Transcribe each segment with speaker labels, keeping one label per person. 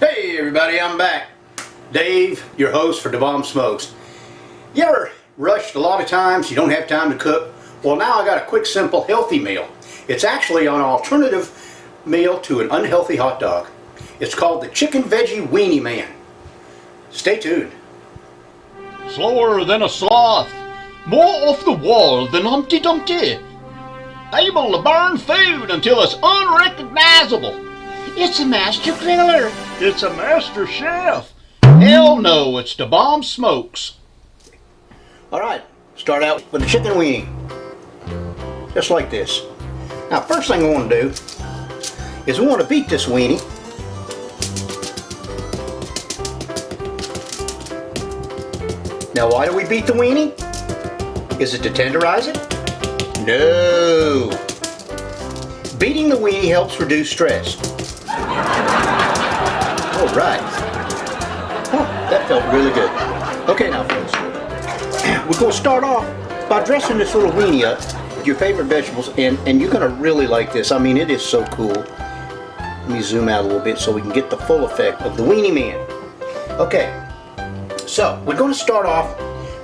Speaker 1: Hey everybody, I'm back. Dave, your host for Da Bomb Smokes. You ever rushed a lot of times, you don't have time to cook? Well, now I got a quick, simple, healthy meal. It's actually an alternative meal to an unhealthy hot dog. It's called the Chicken Veggie Weenie Man. Stay tuned.
Speaker 2: Slower than a sloth, more off the wall than Humpty Dumpty. Able to burn food until it's unrecognizable. It's a master griller. It's a master chef. Hell no, it's Da Bomb Smokes.
Speaker 1: Alright, start out with the chicken weenie. Just like this. Now, first thing I want to do is we want to beat this weenie. Now, why do we beat the weenie? Is it to tenderize it? No. Beating the weenie helps reduce stress. All right. Oh, that felt really good. Okay, now folks, we're going to start off by dressing this little weenie up with your favorite vegetables, and you're going to really like this. I mean, it is so cool. Let me zoom out a little bit so we can get the full effect of the Weenie Man. Okay, so we're going to start off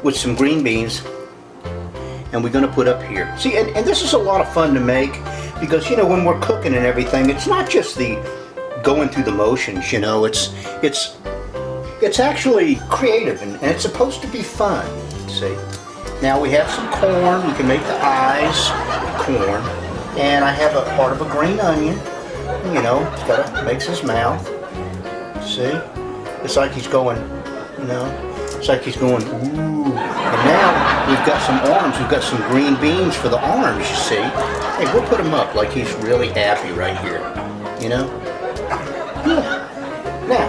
Speaker 1: with some green beans, and we're going to put up here. See, and this is a lot of fun to make because, you know, when we're cooking and everything, it's not just the going through the motions, you know, it's actually creative and it's supposed to be fun. See, now we have some corn. We can make the eyes corn, and I have a part of a green onion. You know, makes his mouth. See, it's like he's going, you know, it's like he's going ooh. And now we've got some arms. We've got some green beans for the arms. You see, hey, we'll put him up like he's really happy right here. You know. Yeah. Now,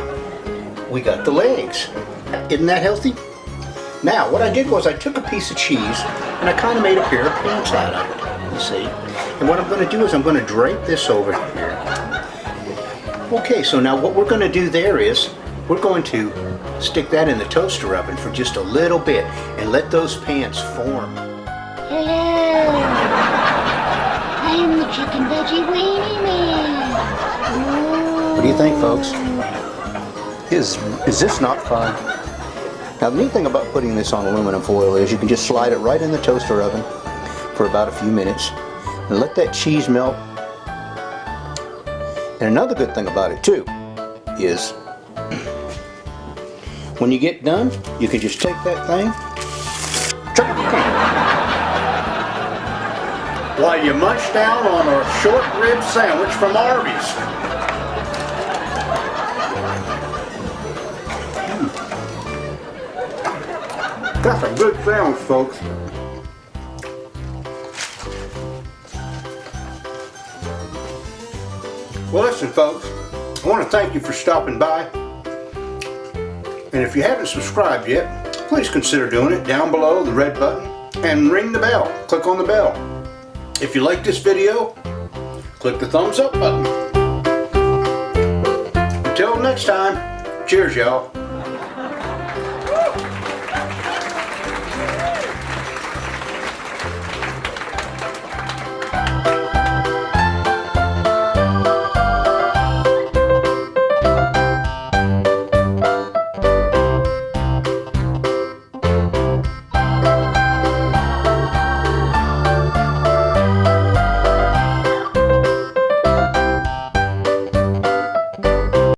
Speaker 1: we got the legs. Isn't that healthy? Now, what I did was I took a piece of cheese and I kind of made a pair of pants out of it, you see. And what I'm going to do is I'm going to drape this over here. Okay, so now what we're going to do there is we're going to stick that in the toaster oven for just a little bit and let those pants form.
Speaker 3: Hello! I am the Chicken Veggie Weenie Man.
Speaker 1: What do you think, folks? Is this not fun? Now, the neat thing about putting this on aluminum foil is you can just slide it right in the toaster oven for about a few minutes and let that cheese melt. And another good thing about it too is when you get done, you can just take that thing, while you munch down on a short rib sandwich from Arby's. That's a good sandwich, folks. Well, listen, folks, I want to thank you for stopping by. And if you haven't subscribed yet, please consider doing it down below the red button and ring the bell. Click on the bell. If you like this video, click the thumbs up button. Until next time, cheers, y'all.